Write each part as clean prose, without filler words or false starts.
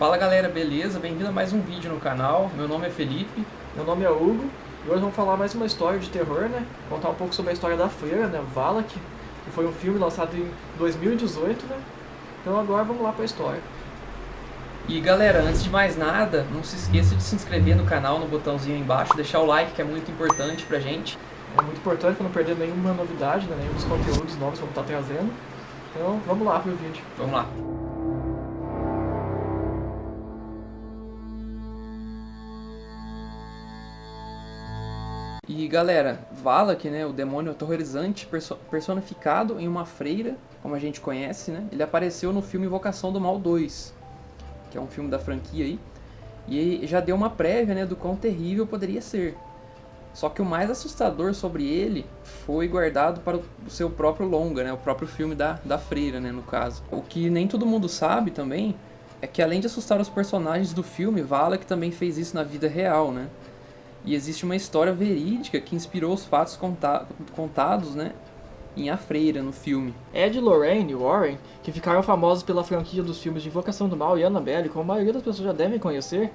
Fala galera, beleza? Bem-vindo a mais um vídeo no canal. Meu nome é Felipe. Meu nome é Hugo e hoje vamos falar mais uma história de terror, né? Contar um pouco sobre a história da Freira, né? Valak, que foi um filme lançado em 2018, né? Então agora vamos lá para a história. E galera, antes de mais nada, não se esqueça de se inscrever no canal, no botãozinho aí embaixo, deixar o like que é muito importante pra gente. É muito importante para não perder nenhuma novidade, né? Nenhum dos conteúdos novos que vamos estar trazendo. Então vamos lá pro vídeo. Vamos lá. E galera, Valak, né, o demônio aterrorizante personificado em uma freira, como a gente conhece, né? Ele apareceu no filme Invocação do Mal 2, que é um filme da franquia aí, e já deu uma prévia, né, do quão terrível poderia ser. Só que o mais assustador sobre ele foi guardado para o seu próprio longa, né, o próprio filme da freira, né, no caso. O que nem todo mundo sabe também é que além de assustar os personagens do filme, Valak também fez isso na vida real, né? E existe uma história verídica que inspirou os fatos contados, né, em A Freira, no filme. Ed e Lorraine Warren, que ficaram famosos pela franquia dos filmes de Invocação do Mal e Annabelle, como a maioria das pessoas já devem conhecer,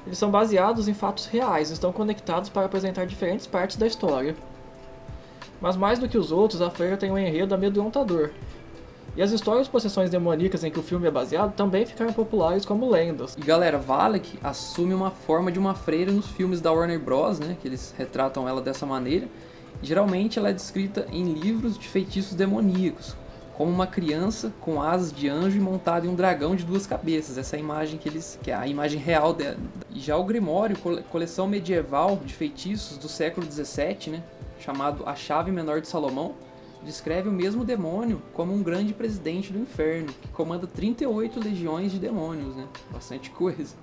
eles são baseados em fatos reais e estão conectados para apresentar diferentes partes da história. Mas mais do que os outros, A Freira tem um enredo amedrontador. E as histórias de possessões demoníacas em que o filme é baseado também ficaram populares como lendas. E galera, Valak assume uma forma de uma freira nos filmes da Warner Bros, né, que eles retratam ela dessa maneira. E, geralmente ela é descrita em livros de feitiços demoníacos, como uma criança com asas de anjo e montada em um dragão de duas cabeças. Essa é a imagem que é a imagem real dela. E já o Grimório, coleção medieval de feitiços do século XVII, né, chamado A Chave Menor de Salomão, descreve o mesmo demônio como um grande presidente do inferno, que comanda 38 legiões de demônios, né? Bastante coisa.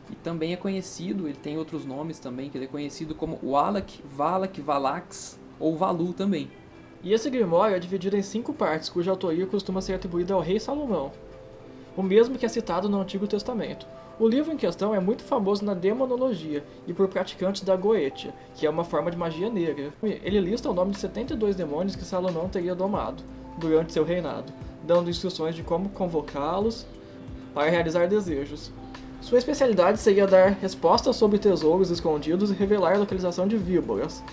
E também é conhecido, ele tem outros nomes também, que ele é conhecido como Wallach, Valak, Valax ou Valu também. E esse Grimório é dividido em 5 partes, cuja autoria costuma ser atribuída ao rei Salomão, o mesmo que é citado no Antigo Testamento. O livro em questão é muito famoso na demonologia e por praticantes da Goetia, que é uma forma de magia negra. Ele lista o nome de 72 demônios que Salomão teria domado durante seu reinado, dando instruções de como convocá-los para realizar desejos. Sua especialidade seria dar respostas sobre tesouros escondidos e revelar a localização de víboras.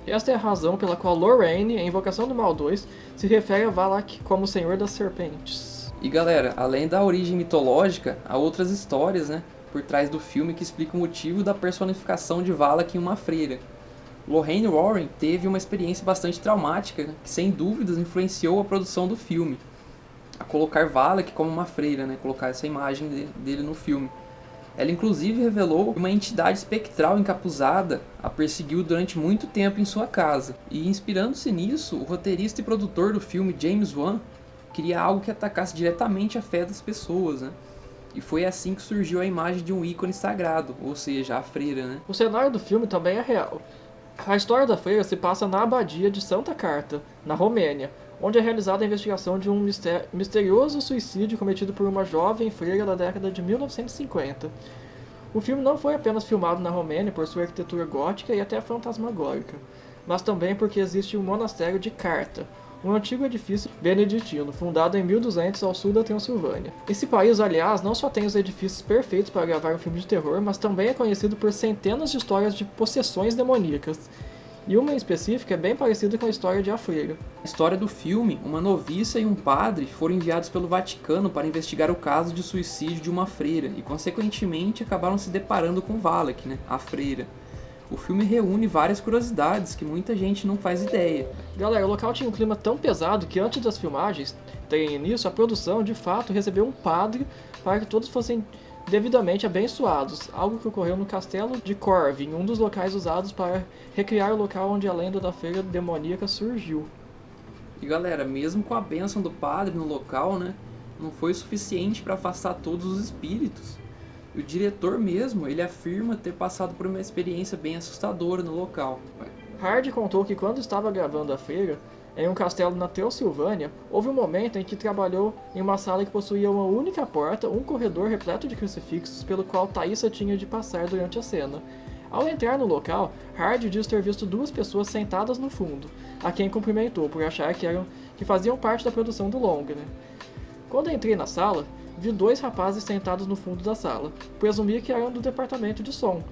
Esta é a razão pela qual Lorraine, em Invocação do Mal 2, se refere a Valak como Senhor das Serpentes. E galera, além da origem mitológica, há outras histórias, né, por trás do filme que explicam o motivo da personificação de Valak em uma freira. Lorraine Warren teve uma experiência bastante traumática, né, que sem dúvidas influenciou a produção do filme, a colocar Valak como uma freira, né, colocar essa imagem dele no filme. Ela inclusive revelou que uma entidade espectral encapuzada a perseguiu durante muito tempo em sua casa. E inspirando-se nisso, o roteirista e produtor do filme, James Wan, queria algo que atacasse diretamente a fé das pessoas, né? E foi assim que surgiu a imagem de um ícone sagrado, ou seja, a freira, né? O cenário do filme também é real. A história da freira se passa na abadia de Santa Carta, na Romênia, onde é realizada a investigação de um misterioso suicídio cometido por uma jovem freira da década de 1950. O filme não foi apenas filmado na Romênia por sua arquitetura gótica e até fantasmagórica, mas também porque existe o monastério de Carta, um antigo edifício beneditino, fundado em 1200 ao sul da Transilvânia. Esse país, aliás, não só tem os edifícios perfeitos para gravar um filme de terror, mas também é conhecido por centenas de histórias de possessões demoníacas. E uma em específico é bem parecida com a história de A Freira. Na história do filme, uma noviça e um padre foram enviados pelo Vaticano para investigar o caso de suicídio de uma freira e, consequentemente, acabaram se deparando com Valak, né, a freira. O filme reúne várias curiosidades que muita gente não faz ideia. Galera, o local tinha um clima tão pesado que antes das filmagens terem início, a produção de fato recebeu um padre para que todos fossem devidamente abençoados, algo que ocorreu no castelo de Corvin, um dos locais usados para recriar o local onde a lenda da feira demoníaca surgiu. E galera, mesmo com a bênção do padre no local, né, não foi suficiente para afastar todos os espíritos. E o diretor mesmo, ele afirma ter passado por uma experiência bem assustadora no local. Hard contou que quando estava gravando A Freira, em um castelo na Transilvânia, houve um momento em que trabalhou em uma sala que possuía uma única porta, um corredor repleto de crucifixos pelo qual Thaisa tinha de passar durante a cena. Ao entrar no local, Hard diz ter visto 2 pessoas sentadas no fundo, a quem cumprimentou por achar que faziam parte da produção do longa. Quando entrei na sala, vi 2 rapazes sentados no fundo da sala. Presumi que eram do departamento de som.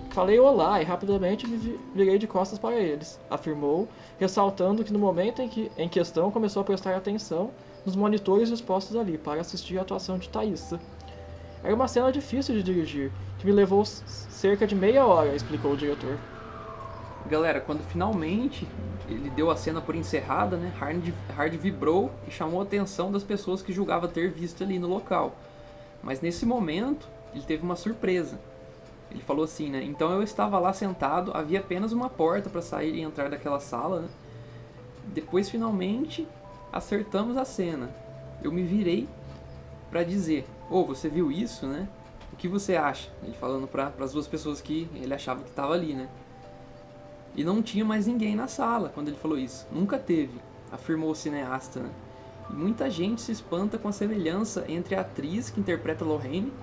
Falei olá e rapidamente me virei de costas para eles, afirmou, ressaltando que no momento em questão começou a prestar atenção nos monitores expostos ali para assistir a atuação de Thaísa. Era uma cena difícil de dirigir, que me levou cerca de meia hora, explicou o diretor. Galera, quando finalmente ele deu a cena por encerrada, né, Hard vibrou e chamou a atenção das pessoas que julgava ter visto ali no local. Mas nesse momento, ele teve uma surpresa. Ele falou assim, né, então eu estava lá sentado, havia apenas uma porta para sair e entrar daquela sala, né. Depois, finalmente, acertamos a cena. Eu me virei para dizer, você viu isso, né? O que você acha? Ele falando para as 2 pessoas que ele achava que estava ali, né? E não tinha mais ninguém na sala quando ele falou isso. Nunca teve, afirmou o cineasta, né? E muita gente se espanta com a semelhança entre a atriz que interpreta Lorraine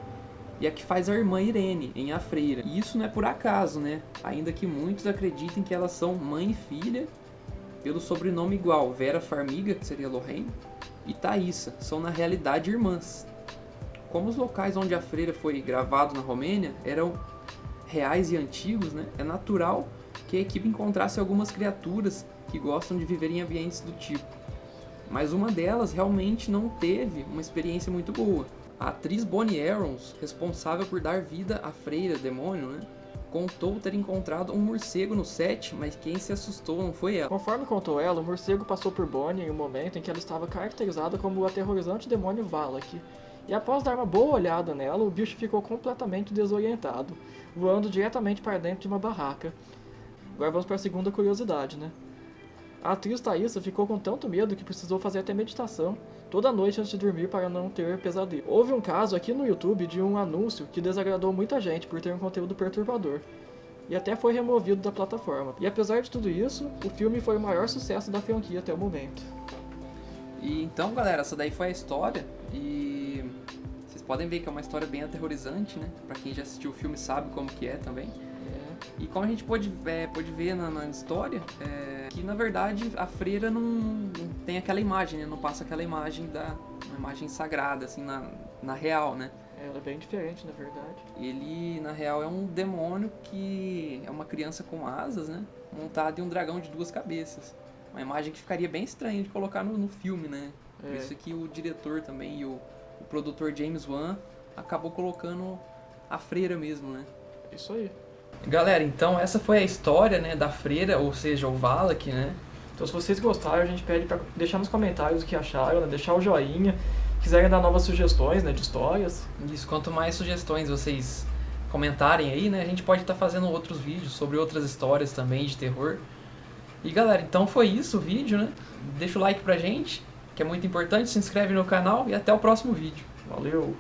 e a que faz a irmã Irene, em A Freira. E isso não é por acaso, né? Ainda que muitos acreditem que elas são mãe e filha, pelo sobrenome igual, Vera Farmiga, que seria Lorraine, e Thaísa, são na realidade irmãs. Como os locais onde A Freira foi gravado na Romênia eram reais e antigos, né? É natural que a equipe encontrasse algumas criaturas que gostam de viver em ambientes do tipo. Mas uma delas realmente não teve uma experiência muito boa. A atriz Bonnie Arons, responsável por dar vida à freira demônio, né, contou ter encontrado um morcego no set, mas quem se assustou não foi ela. Conforme contou ela, o morcego passou por Bonnie em um momento em que ela estava caracterizada como o aterrorizante demônio Valak. E após dar uma boa olhada nela, o bicho ficou completamente desorientado, voando diretamente para dentro de uma barraca. Agora vamos para a segunda curiosidade, né? A atriz Thaísa ficou com tanto medo que precisou fazer até meditação toda noite antes de dormir para não ter pesadelo. Houve um caso aqui no YouTube de um anúncio que desagradou muita gente por ter um conteúdo perturbador, e até foi removido da plataforma. E apesar de tudo isso, o filme foi o maior sucesso da franquia até o momento. E então, galera, essa daí foi a história, e vocês podem ver que é uma história bem aterrorizante, né? Pra quem já assistiu o filme sabe como que é também. E como a gente pode ver na história, que na verdade a freira não tem aquela imagem, né? Não passa aquela imagem uma imagem sagrada, assim, na real, né? Ela é bem diferente, na verdade. Ele, na real, é um demônio que é uma criança com asas, né? Montado em um dragão de 2 cabeças. Uma imagem que ficaria bem estranha de colocar no filme, né? Por isso que o diretor também e o produtor James Wan acabou colocando a freira mesmo, né? Isso aí. Galera, então essa foi a história, né, da freira, ou seja, o Valak, né? Então se vocês gostaram, a gente pede para deixar nos comentários o que acharam, né? Deixar o joinha, quiserem dar novas sugestões, né, de histórias. Isso, quanto mais sugestões vocês comentarem aí, né, a gente pode estar fazendo outros vídeos sobre outras histórias também de terror. E galera, então foi isso o vídeo, né? Deixa o like pra gente, que é muito importante, se inscreve no canal e até o próximo vídeo. Valeu!